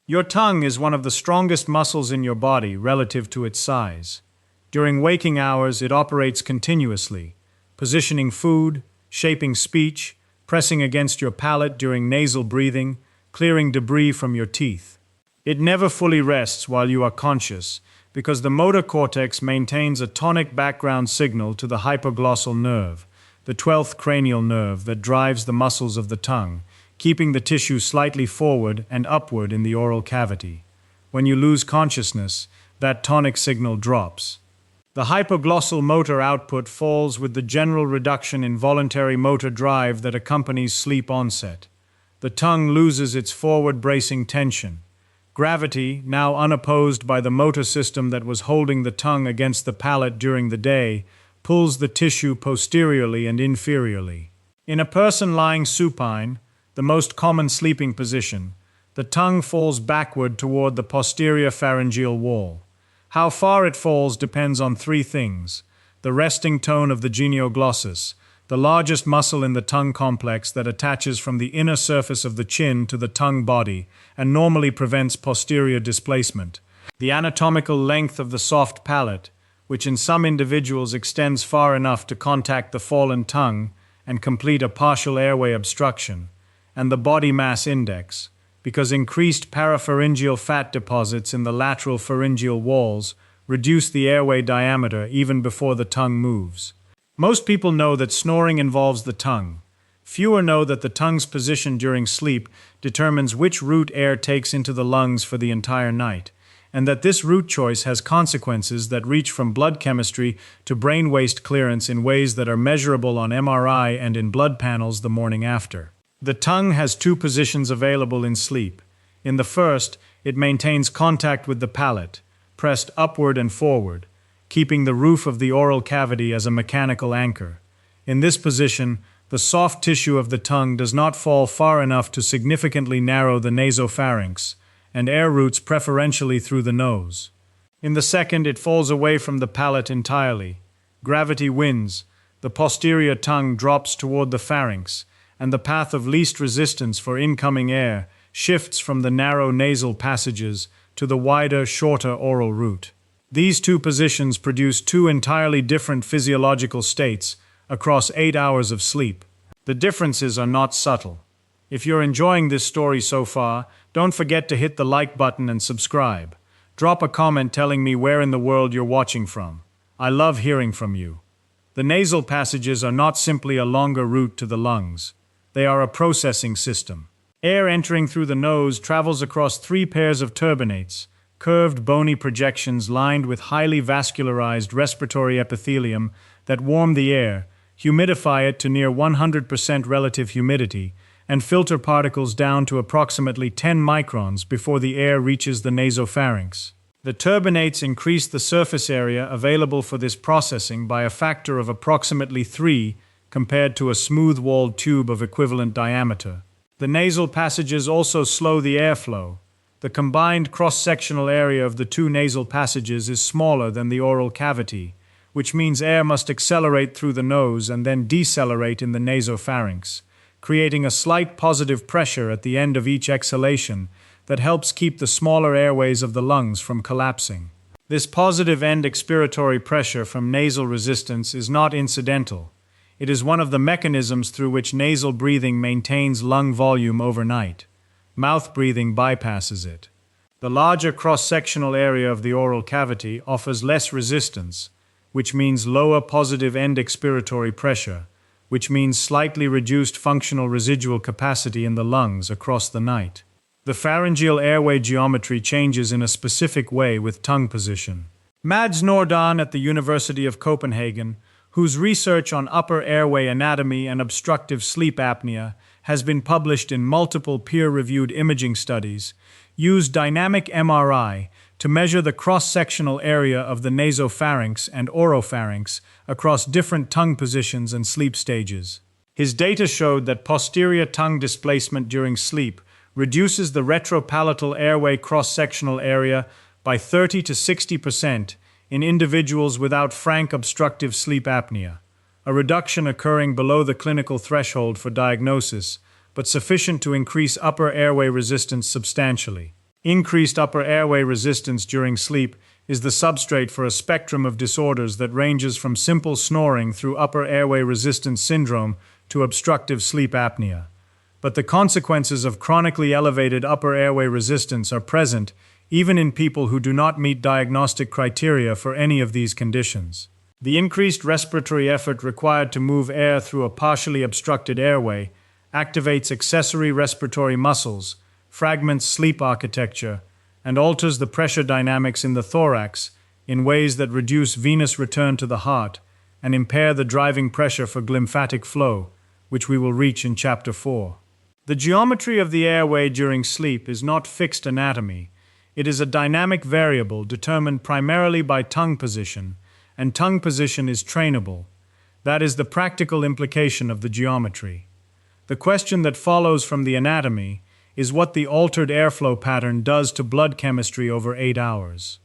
Your tongue is one of the strongest muscles in your body relative to its size. During waking hours, it operates continuously, positioning food, shaping speech, pressing against your palate during nasal breathing, clearing debris from your teeth. It never fully rests while you are conscious, because the motor cortex maintains a tonic background signal to the hypoglossal nerve, the 12th cranial nerve that drives the muscles of the tongue, keeping the tissue slightly forward and upward in the oral cavity. When you lose consciousness, that tonic signal drops. The hypoglossal motor output falls with the general reduction in voluntary motor drive that accompanies sleep onset. The tongue loses its forward bracing tension. Gravity, now unopposed by the motor system that was holding the tongue against the palate during the day, pulls the tissue posteriorly and inferiorly. In a person lying supine, the most common sleeping position, the tongue falls backward toward the posterior pharyngeal wall. How far it falls depends on three things: the resting tone of the genioglossus, the largest muscle in the tongue complex that attaches from the inner surface of the chin to the tongue body and normally prevents posterior displacement, the anatomical length of the soft palate, which in some individuals extends far enough to contact the fallen tongue and complete a partial airway obstruction, and the body mass index, because increased parapharyngeal fat deposits in the lateral pharyngeal walls reduce the airway diameter even before the tongue moves. Most people know that snoring involves the tongue. Fewer know that the tongue's position during sleep determines which route air takes into the lungs for the entire night, and that this route choice has consequences that reach from blood chemistry to brain waste clearance in ways that are measurable on MRI and in blood panels the morning after. The tongue has two positions available in sleep. In the first, it maintains contact with the palate, pressed upward and forward, keeping the roof of the oral cavity as a mechanical anchor. In this position, the soft tissue of the tongue does not fall far enough to significantly narrow the nasopharynx, and air routes preferentially through the nose. In the second, it falls away from the palate entirely. Gravity wins, the posterior tongue drops toward the pharynx, and the path of least resistance for incoming air shifts from the narrow nasal passages to the wider, shorter oral route. These two positions produce two entirely different physiological states across 8 hours of sleep. The differences are not subtle. If you're enjoying this story so far, don't forget to hit the like button and subscribe. Drop a comment telling me where in the world you're watching from. I love hearing from you. The nasal passages are not simply a longer route to the lungs. They are a processing system. Air entering through the nose travels across 3 pairs of turbinates, curved bony projections lined with highly vascularized respiratory epithelium that warm the air, humidify it to near 100% relative humidity, and filter particles down to approximately 10 microns before the air reaches the nasopharynx. The turbinates increase the surface area available for this processing by a factor of approximately 3 compared to a smooth-walled tube of equivalent diameter. The nasal passages also slow the airflow. The combined cross-sectional area of the two nasal passages is smaller than the oral cavity, which means air must accelerate through the nose and then decelerate in the nasopharynx, creating a slight positive pressure at the end of each exhalation that helps keep the smaller airways of the lungs from collapsing. This positive end expiratory pressure from nasal resistance is not incidental. It is one of the mechanisms through which nasal breathing maintains lung volume overnight. Mouth breathing bypasses it. The larger cross-sectional area of the oral cavity offers less resistance, which means lower positive end expiratory pressure, which means slightly reduced functional residual capacity in the lungs across the night. The pharyngeal airway geometry changes in a specific way with tongue position. Mads Nordin at the University of Copenhagen, whose research on upper airway anatomy and obstructive sleep apnea has been published in multiple peer-reviewed imaging studies, used dynamic MRI to measure the cross-sectional area of the nasopharynx and oropharynx across different tongue positions and sleep stages. His data showed that posterior tongue displacement during sleep reduces the retropalatal airway cross-sectional area by 30 to 60% in individuals without frank obstructive sleep apnea, a reduction occurring below the clinical threshold for diagnosis, but sufficient to increase upper airway resistance substantially. Increased upper airway resistance during sleep is the substrate for a spectrum of disorders that ranges from simple snoring through upper airway resistance syndrome to obstructive sleep apnea. But the consequences of chronically elevated upper airway resistance are present even in people who do not meet diagnostic criteria for any of these conditions. The increased respiratory effort required to move air through a partially obstructed airway activates accessory respiratory muscles, fragments sleep architecture, and alters the pressure dynamics in the thorax in ways that reduce venous return to the heart and impair the driving pressure for glymphatic flow, which we will reach in Chapter 4. The geometry of the airway during sleep is not fixed anatomy. It is a dynamic variable determined primarily by tongue position, and tongue position is trainable. That is the practical implication of the geometry. The question that follows from the anatomy is what the altered airflow pattern does to blood chemistry over 8 hours.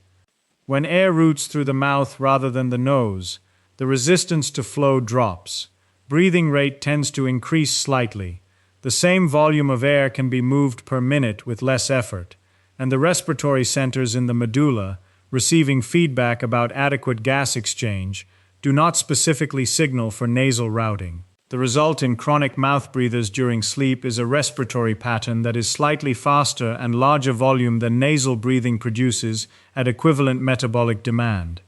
When air routes through the mouth rather than the nose, the resistance to flow drops. Breathing rate tends to increase slightly. The same volume of air can be moved per minute with less effort, and the respiratory centers in the medulla, receiving feedback about adequate gas exchange, do not specifically signal for nasal routing. The result in chronic mouth breathers during sleep is a respiratory pattern that is slightly faster and larger volume than nasal breathing produces at equivalent metabolic demand.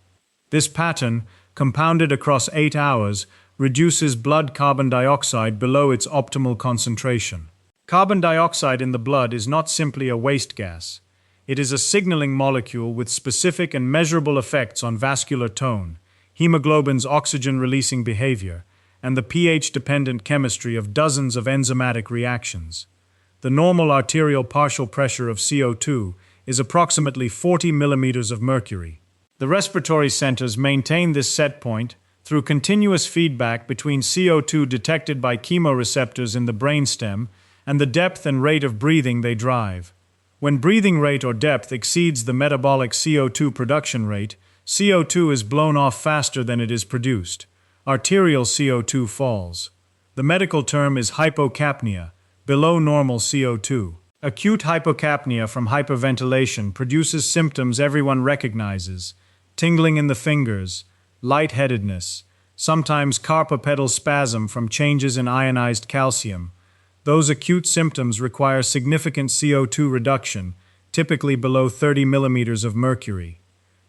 This pattern, compounded across 8 hours, reduces blood carbon dioxide below its optimal concentration. Carbon dioxide in the blood is not simply a waste gas. It is a signaling molecule with specific and measurable effects on vascular tone, hemoglobin's oxygen-releasing behavior, and the pH-dependent chemistry of dozens of enzymatic reactions. The normal arterial partial pressure of CO2 is approximately 40 millimeters of mercury. The respiratory centers maintain this set point through continuous feedback between CO2 detected by chemoreceptors in the brainstem and the depth and rate of breathing they drive. When breathing rate or depth exceeds the metabolic CO2 production rate, CO2 is blown off faster than it is produced. Arterial CO2 falls. The medical term is hypocapnia, below normal CO2. Acute hypocapnia from hyperventilation produces symptoms everyone recognizes: tingling in the fingers, lightheadedness, sometimes carpopedal spasm from changes in ionized calcium. Those acute symptoms require significant CO2 reduction, typically below 30 millimeters of mercury.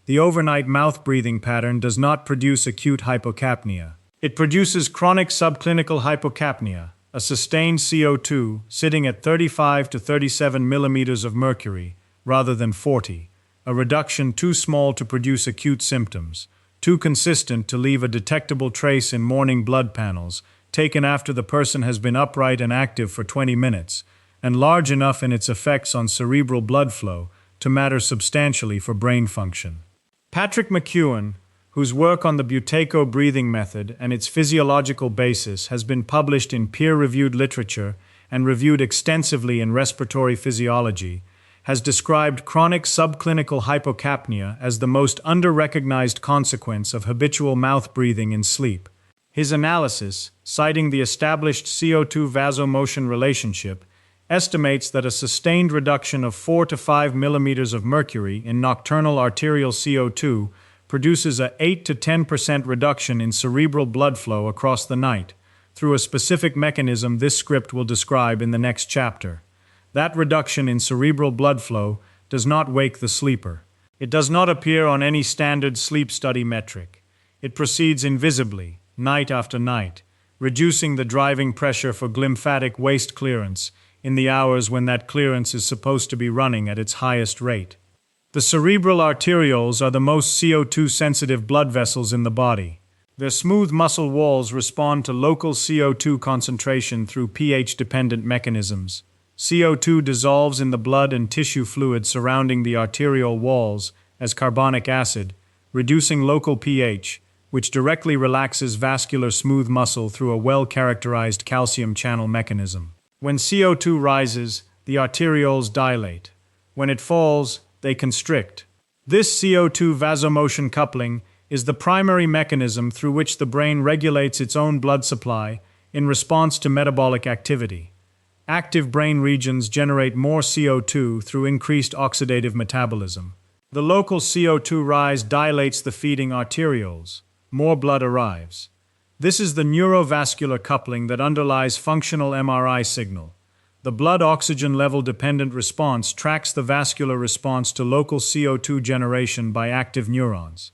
The overnight mouth breathing pattern does not produce acute hypocapnia. It produces chronic subclinical hypocapnia, a sustained CO2 sitting at 35 to 37 millimeters of mercury, rather than 40, a reduction too small to produce acute symptoms, too consistent to leave a detectable trace in morning blood panels, taken after the person has been upright and active for 20 minutes, and large enough in its effects on cerebral blood flow to matter substantially for brain function. Patrick McKeown, whose work on the Buteyko breathing method and its physiological basis has been published in peer-reviewed literature and reviewed extensively in respiratory physiology, has described chronic subclinical hypocapnia as the most under-recognized consequence of habitual mouth breathing in sleep. His analysis, citing the established CO2 vasomotion relationship, estimates that a sustained reduction of 4 to 5 millimeters of mercury in nocturnal arterial CO2 produces a 8 to 10% reduction in cerebral blood flow across the night, through a specific mechanism this script will describe in the next chapter. That reduction in cerebral blood flow does not wake the sleeper. It does not appear on any standard sleep study metric. It proceeds invisibly, night after night, reducing the driving pressure for glymphatic waste clearance in the hours when that clearance is supposed to be running at its highest rate. The cerebral arterioles are the most CO2-sensitive blood vessels in the body. Their smooth muscle walls respond to local CO2 concentration through pH-dependent mechanisms. CO2 dissolves in the blood and tissue fluid surrounding the arteriole walls as carbonic acid, reducing local pH, which directly relaxes vascular smooth muscle through a well-characterized calcium channel mechanism. When CO2 rises, the arterioles dilate. When it falls, they constrict. This CO2 vasomotion coupling is the primary mechanism through which the brain regulates its own blood supply in response to metabolic activity. Active brain regions generate more CO2 through increased oxidative metabolism. The local CO2 rise dilates the feeding arterioles. More blood arrives. This is the neurovascular coupling that underlies functional MRI signal. The blood oxygen level dependent response tracks the vascular response to local CO2 generation by active neurons.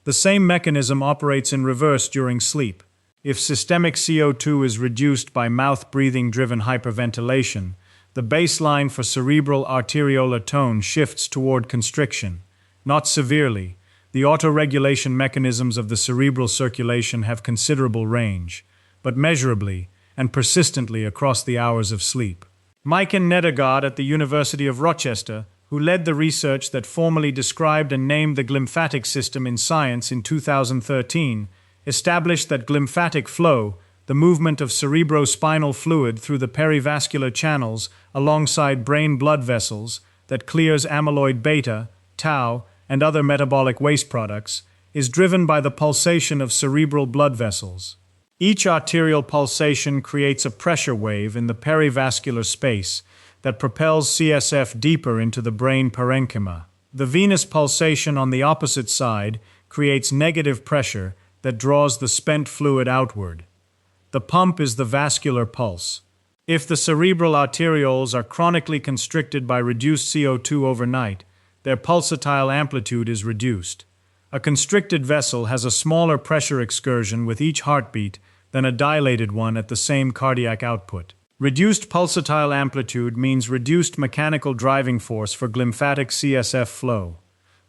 The same mechanism operates in reverse during sleep. If systemic CO2 is reduced by mouth-breathing-driven hyperventilation, the baseline for cerebral arteriolar tone shifts toward constriction. Not severely. The autoregulation mechanisms of the cerebral circulation have considerable range, but measurably and persistently across the hours of sleep. Maiken Nedergaard at the University of Rochester, who led the research that formally described and named the glymphatic system in science in 2013, established that glymphatic flow, the movement of cerebrospinal fluid through the perivascular channels alongside brain blood vessels that clears amyloid beta, tau, and other metabolic waste products, is driven by the pulsation of cerebral blood vessels. Each arterial pulsation creates a pressure wave in the perivascular space that propels CSF deeper into the brain parenchyma. The venous pulsation on the opposite side creates negative pressure that draws the spent fluid outward. The pump is the vascular pulse. If the cerebral arterioles are chronically constricted by reduced CO2 overnight, their pulsatile amplitude is reduced. A constricted vessel has a smaller pressure excursion with each heartbeat than a dilated one at the same cardiac output. Reduced pulsatile amplitude means reduced mechanical driving force for glymphatic CSF flow.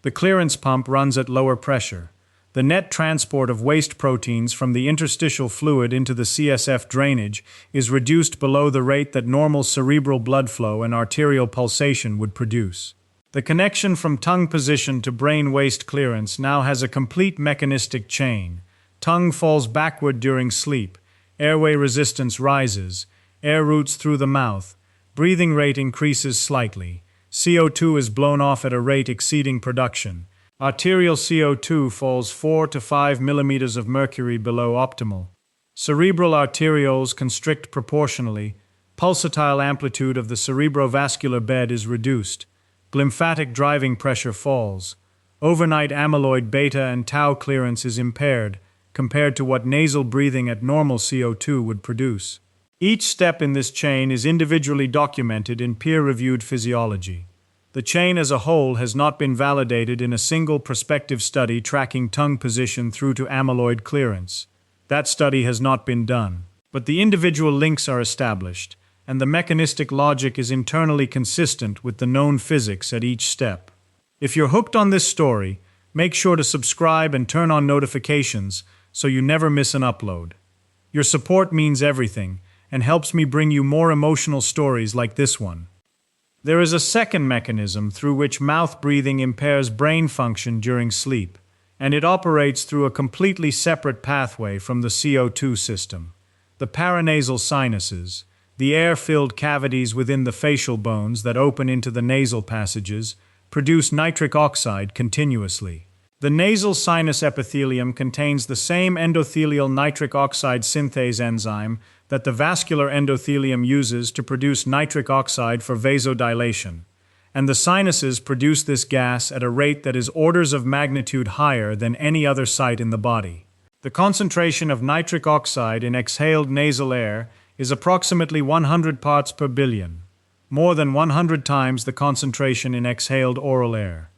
The clearance pump runs at lower pressure. The net transport of waste proteins from the interstitial fluid into the CSF drainage is reduced below the rate that normal cerebral blood flow and arterial pulsation would produce. The connection from tongue position to brain waste clearance now has a complete mechanistic chain. Tongue falls backward during sleep, airway resistance rises, air routes through the mouth, breathing rate increases slightly, CO2 is blown off at a rate exceeding production. Arterial CO2 falls 4 to 5 millimeters of mercury below optimal. Cerebral arterioles constrict proportionally. Pulsatile amplitude of the cerebrovascular bed is reduced. Glymphatic driving pressure falls. Overnight amyloid beta and tau clearance is impaired compared to what nasal breathing at normal CO2 would produce. Each step in this chain is individually documented in peer-reviewed physiology. The chain as a whole has not been validated in a single prospective study tracking tongue position through to amyloid clearance. That study has not been done. But the individual links are established, and the mechanistic logic is internally consistent with the known physics at each step. If you're hooked on this story, make sure to subscribe and turn on notifications so you never miss an upload. Your support means everything and helps me bring you more emotional stories like this one. There is a second mechanism through which mouth breathing impairs brain function during sleep, and it operates through a completely separate pathway from the CO2 system. The paranasal sinuses, the air-filled cavities within the facial bones that open into the nasal passages, produce nitric oxide continuously. The nasal sinus epithelium contains the same endothelial nitric oxide synthase enzyme that the vascular endothelium uses to produce nitric oxide for vasodilation, and the sinuses produce this gas at a rate that is orders of magnitude higher than any other site in the body. The concentration of nitric oxide in exhaled nasal air is approximately 100 parts per billion, more than 100 times the concentration in exhaled oral air.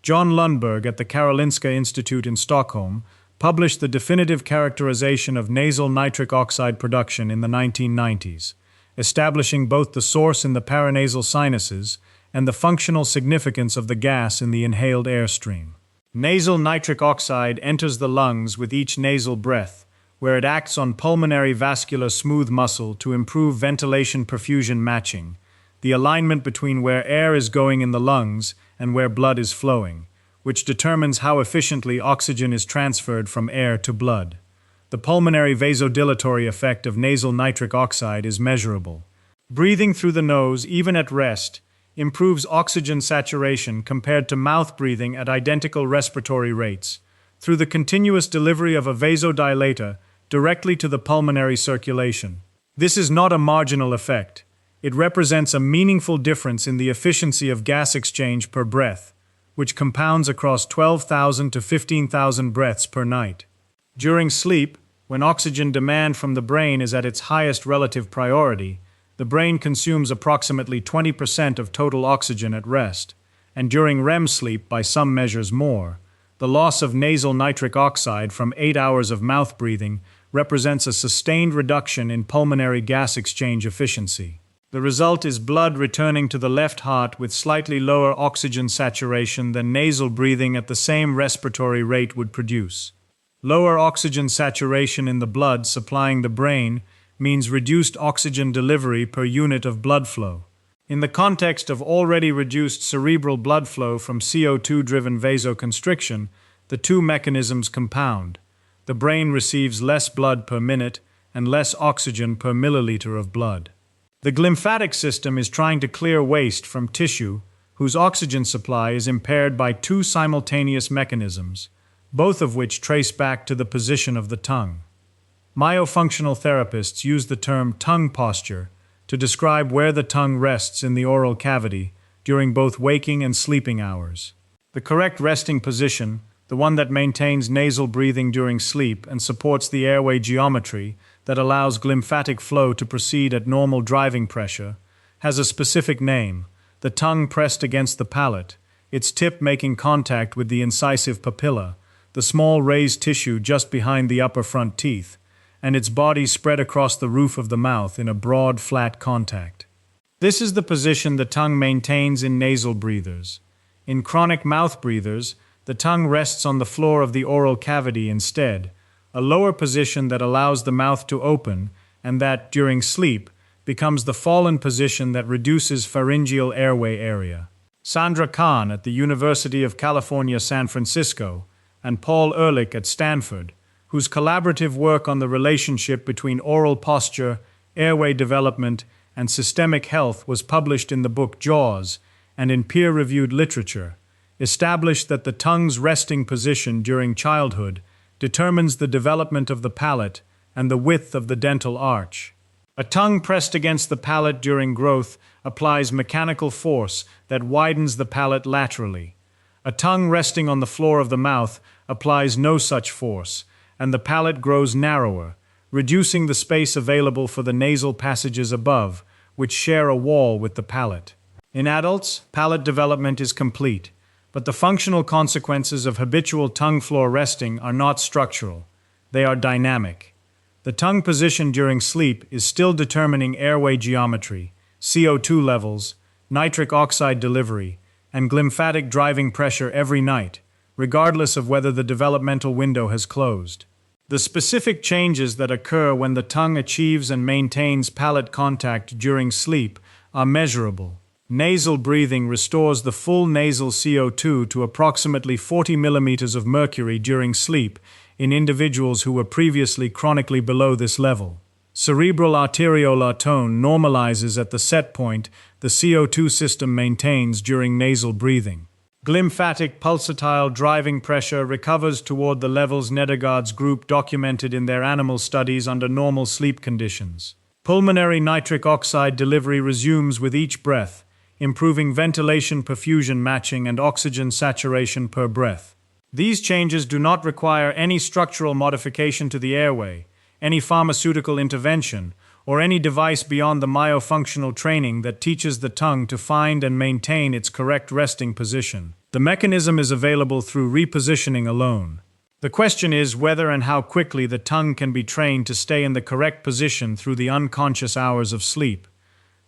John Lundberg at the Karolinska Institute in Stockholm published the definitive characterization of nasal nitric oxide production in the 1990s, establishing both the source in the paranasal sinuses and the functional significance of the gas in the inhaled airstream. Nasal nitric oxide enters the lungs with each nasal breath, where it acts on pulmonary vascular smooth muscle to improve ventilation perfusion matching, the alignment between where air is going in the lungs and where blood is flowing, which determines how efficiently oxygen is transferred from air to blood. The pulmonary vasodilatory effect of nasal nitric oxide is measurable. Breathing through the nose, even at rest, improves oxygen saturation compared to mouth breathing at identical respiratory rates, through the continuous delivery of a vasodilator directly to the pulmonary circulation. This is not a marginal effect. It represents a meaningful difference in the efficiency of gas exchange per breath, which compounds across 12,000 to 15,000 breaths per night. During sleep, when oxygen demand from the brain is at its highest relative priority, the brain consumes approximately 20% of total oxygen at rest, and during REM sleep, by some measures more. The loss of nasal nitric oxide from 8 hours of mouth breathing represents a sustained reduction in pulmonary gas exchange efficiency. The result is blood returning to the left heart with slightly lower oxygen saturation than nasal breathing at the same respiratory rate would produce. Lower oxygen saturation in the blood supplying the brain means reduced oxygen delivery per unit of blood flow. In the context of already reduced cerebral blood flow from CO2-driven vasoconstriction, the two mechanisms compound. The brain receives less blood per minute and less oxygen per milliliter of blood. The glymphatic system is trying to clear waste from tissue whose oxygen supply is impaired by two simultaneous mechanisms, both of which trace back to the position of the tongue. Myofunctional therapists use the term tongue posture to describe where the tongue rests in the oral cavity during both waking and sleeping hours. The correct resting position, the one that maintains nasal breathing during sleep and supports the airway geometry that allows glymphatic flow to proceed at normal driving pressure, has a specific name: the tongue pressed against the palate, its tip making contact with the incisive papilla, the small raised tissue just behind the upper front teeth, and its body spread across the roof of the mouth in a broad, flat contact. This is the position the tongue maintains in nasal breathers. In chronic mouth breathers, the tongue rests on the floor of the oral cavity instead, a lower position that allows the mouth to open and that, during sleep, becomes the fallen position that reduces pharyngeal airway area. Sandra Kahn at the University of California, San Francisco, and Paul Ehrlich at Stanford, whose collaborative work on the relationship between oral posture, airway development, and systemic health was published in the book Jaws and in peer-reviewed literature, established that the tongue's resting position during childhood determines the development of the palate and the width of the dental arch. A tongue pressed against the palate during growth applies mechanical force that widens the palate laterally. A tongue resting on the floor of the mouth applies no such force, and the palate grows narrower, reducing the space available for the nasal passages above, which share a wall with the palate. In adults, palate development is complete, but the functional consequences of habitual tongue floor resting are not structural. They are dynamic. The tongue position during sleep is still determining airway geometry, CO2 levels, nitric oxide delivery, and glymphatic driving pressure every night, regardless of whether the developmental window has closed. The specific changes that occur when the tongue achieves and maintains palate contact during sleep are measurable. Nasal breathing restores the full nasal CO2 to approximately 40 millimeters of mercury during sleep in individuals who were previously chronically below this level. Cerebral arteriolar tone normalizes at the set point the CO2 system maintains during nasal breathing. Glymphatic pulsatile driving pressure recovers toward the levels Nedergaard's group documented in their animal studies under normal sleep conditions. Pulmonary nitric oxide delivery resumes with each breath, improving ventilation perfusion matching and oxygen saturation per breath. These changes do not require any structural modification to the airway, any pharmaceutical intervention, or any device beyond the myofunctional training that teaches the tongue to find and maintain its correct resting position. The mechanism is available through repositioning alone. The question is whether and how quickly the tongue can be trained to stay in the correct position through the unconscious hours of sleep.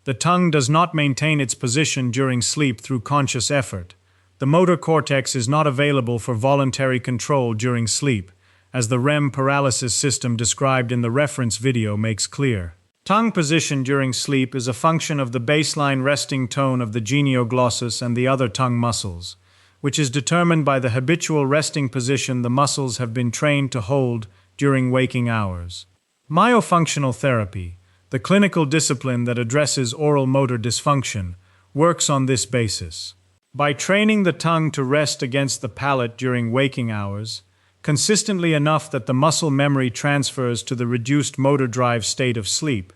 The tongue does not maintain its position during sleep through conscious effort. The motor cortex is not available for voluntary control during sleep, as the REM paralysis system described in the reference video makes clear. Tongue position during sleep is a function of the baseline resting tone of the genioglossus and the other tongue muscles, which is determined by the habitual resting position the muscles have been trained to hold during waking hours. Myofunctional therapy, the clinical discipline that addresses oral motor dysfunction, works on this basis. By training the tongue to rest against the palate during waking hours, consistently enough that the muscle memory transfers to the reduced motor drive state of sleep,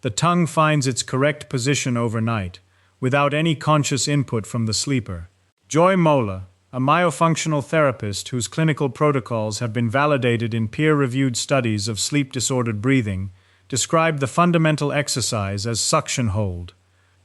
The tongue finds its correct position overnight, without any conscious input from the sleeper. Joy Moeller, a myofunctional therapist whose clinical protocols have been validated in peer-reviewed studies of sleep-disordered breathing, described the fundamental exercise as suction hold.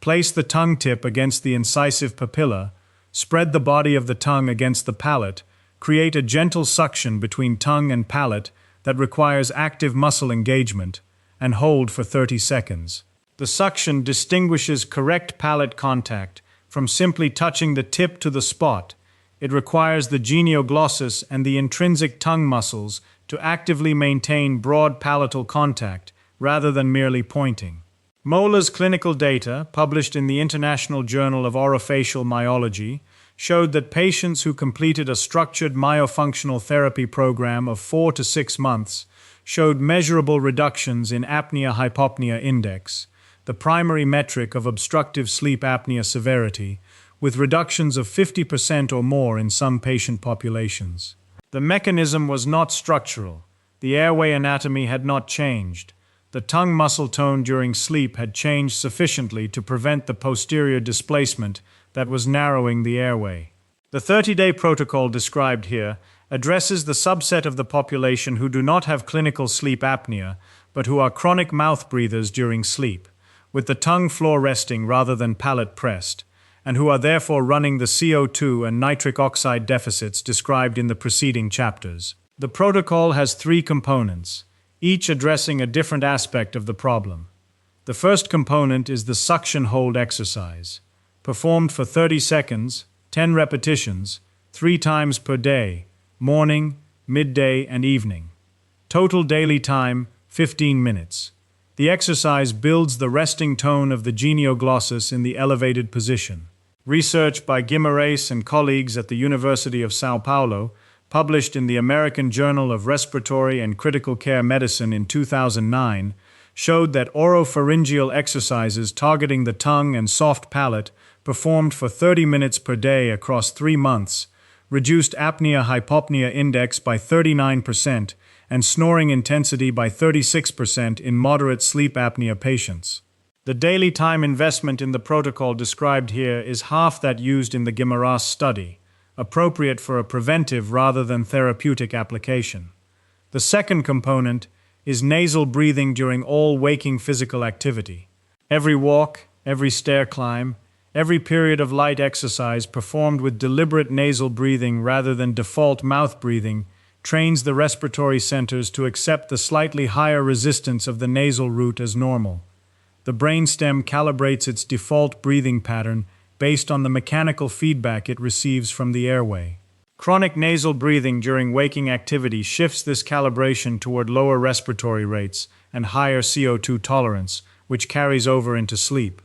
Place the tongue tip against the incisive papilla, spread the body of the tongue against the palate, create a gentle suction between tongue and palate that requires active muscle engagement, and hold for 30 seconds. The suction distinguishes correct palate contact from simply touching the tip to the spot. It requires the genioglossus and the intrinsic tongue muscles to actively maintain broad palatal contact rather than merely pointing. Moeller's clinical data, published in the International Journal of Orofacial Myology, showed that patients who completed a structured myofunctional therapy program of 4 to 6 months showed measurable reductions in apnea-hypopnea index, the primary metric of obstructive sleep apnea severity, with reductions of 50% or more in some patient populations. The mechanism was not structural. The airway anatomy had not changed. The tongue muscle tone during sleep had changed sufficiently to prevent the posterior displacement that was narrowing the airway. The 30-day protocol described here addresses the subset of the population who do not have clinical sleep apnea, but who are chronic mouth breathers during sleep, with the tongue floor resting rather than palate pressed, and who are therefore running the CO2 and nitric oxide deficits described in the preceding chapters. The protocol has 3 components, each addressing a different aspect of the problem. The first component is the suction hold exercise, performed for 30 seconds, 10 repetitions, 3 times per day, morning, midday, and evening. Total daily time, 15 minutes. The exercise builds the resting tone of the genioglossus in the elevated position. Research by Guimarães and colleagues at the University of São Paulo, published in the American Journal of Respiratory and Critical Care Medicine in 2009, showed that oropharyngeal exercises targeting the tongue and soft palate, performed for 30 minutes per day across 3 months, reduced apnea-hypopnea index by 39% and snoring intensity by 36% in moderate sleep apnea patients. The daily time investment in the protocol described here is half that used in the Guimarães study, appropriate for a preventive rather than therapeutic application. The second component is nasal breathing during all waking physical activity. Every walk, every stair climb, every period of light exercise performed with deliberate nasal breathing rather than default mouth breathing trains the respiratory centers to accept the slightly higher resistance of the nasal route as normal. The brainstem calibrates its default breathing pattern based on the mechanical feedback it receives from the airway. Chronic nasal breathing during waking activity shifts this calibration toward lower respiratory rates and higher CO2 tolerance, which carries over into sleep.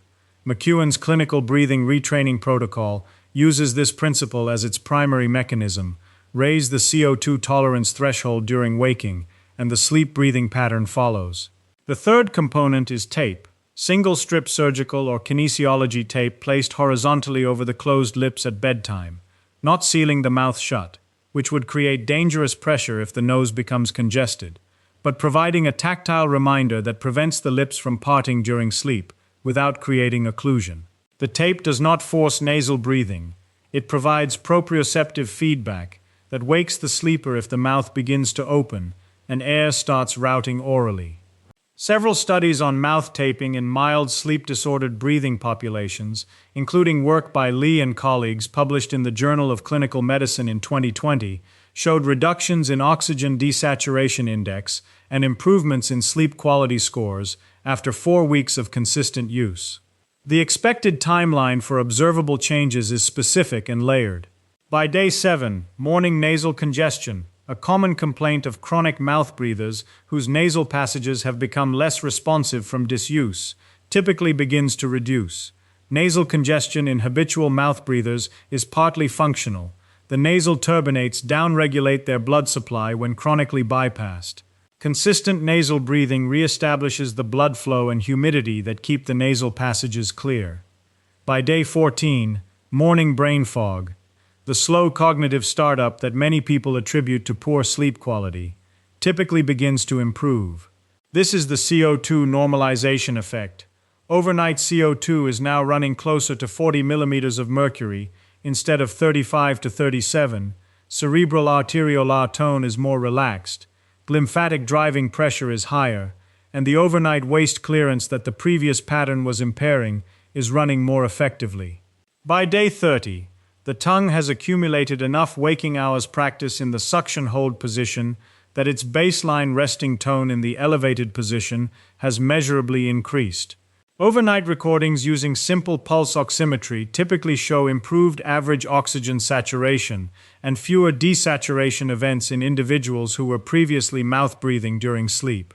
McEwen's clinical breathing retraining protocol uses this principle as its primary mechanism: raise the CO2 tolerance threshold during waking, and the sleep breathing pattern follows. The third component is tape. Single-strip surgical or kinesiology tape placed horizontally over the closed lips at bedtime, not sealing the mouth shut, which would create dangerous pressure if the nose becomes congested, but providing a tactile reminder that prevents the lips from parting during sleep without creating occlusion. The tape does not force nasal breathing. It provides proprioceptive feedback that wakes the sleeper if the mouth begins to open and air starts routing orally. Several studies on mouth taping in mild sleep-disordered breathing populations, including work by Lee and colleagues published in the Journal of Clinical Medicine in 2020, showed reductions in oxygen desaturation index and improvements in sleep quality scores after 4 weeks of consistent use. The expected timeline for observable changes is specific and layered. By day 7, morning nasal congestion, a common complaint of chronic mouth breathers whose nasal passages have become less responsive from disuse, typically begins to reduce. Nasal congestion in habitual mouth breathers is partly functional. The nasal turbinates downregulate their blood supply when chronically bypassed. Consistent nasal breathing reestablishes the blood flow and humidity that keep the nasal passages clear. By day 14, morning brain fog, the slow cognitive startup that many people attribute to poor sleep quality, typically begins to improve. This is the CO2 normalization effect. Overnight CO2 is now running closer to 40 millimeters of mercury instead of 35 to 37. Cerebral arteriolar tone is more relaxed. Glymphatic driving pressure is higher, and the overnight waste clearance that the previous pattern was impairing is running more effectively. By day 30, the tongue has accumulated enough waking hours practice in the suction hold position that its baseline resting tone in the elevated position has measurably increased. Overnight recordings using simple pulse oximetry typically show improved average oxygen saturation and fewer desaturation events in individuals who were previously mouth-breathing during sleep.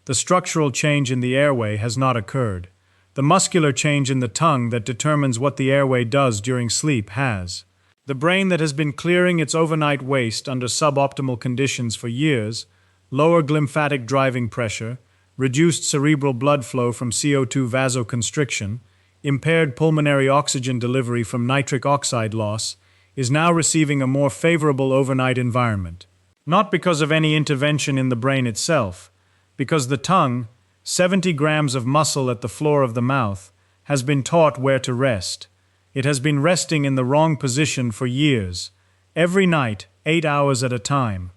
The structural change in the airway has not occurred. The muscular change in the tongue that determines what the airway does during sleep has. The brain that has been clearing its overnight waste under suboptimal conditions for years, lower glymphatic driving pressure, reduced cerebral blood flow from CO2 vasoconstriction, impaired pulmonary oxygen delivery from nitric oxide loss, is now receiving a more favorable overnight environment. Not because of any intervention in the brain itself, because the tongue, 70 grams of muscle at the floor of the mouth, has been taught where to rest. It has been resting in the wrong position for years, every night, 8 hours at a time.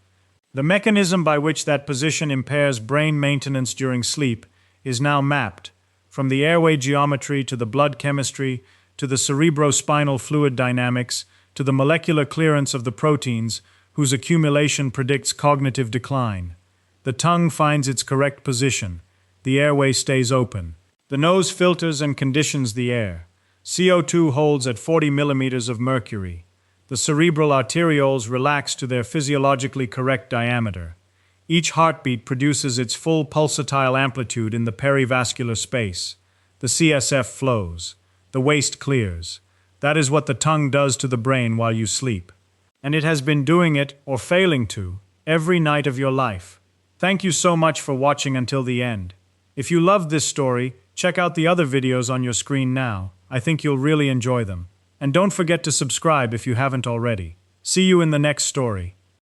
The mechanism by which that position impairs brain maintenance during sleep is now mapped, from the airway geometry to the blood chemistry to the cerebrospinal fluid dynamics to the molecular clearance of the proteins whose accumulation predicts cognitive decline. The tongue finds its correct position. The airway stays open. The nose filters and conditions the air. CO2 holds at 40 millimeters of mercury. The cerebral arterioles relax to their physiologically correct diameter. Each heartbeat produces its full pulsatile amplitude in the perivascular space. The CSF flows. The waste clears. That is what the tongue does to the brain while you sleep. And it has been doing it, or failing to, every night of your life. Thank you so much for watching until the end. If you loved this story, check out the other videos on your screen now. I think you'll really enjoy them. And don't forget to subscribe if you haven't already. See you in the next story.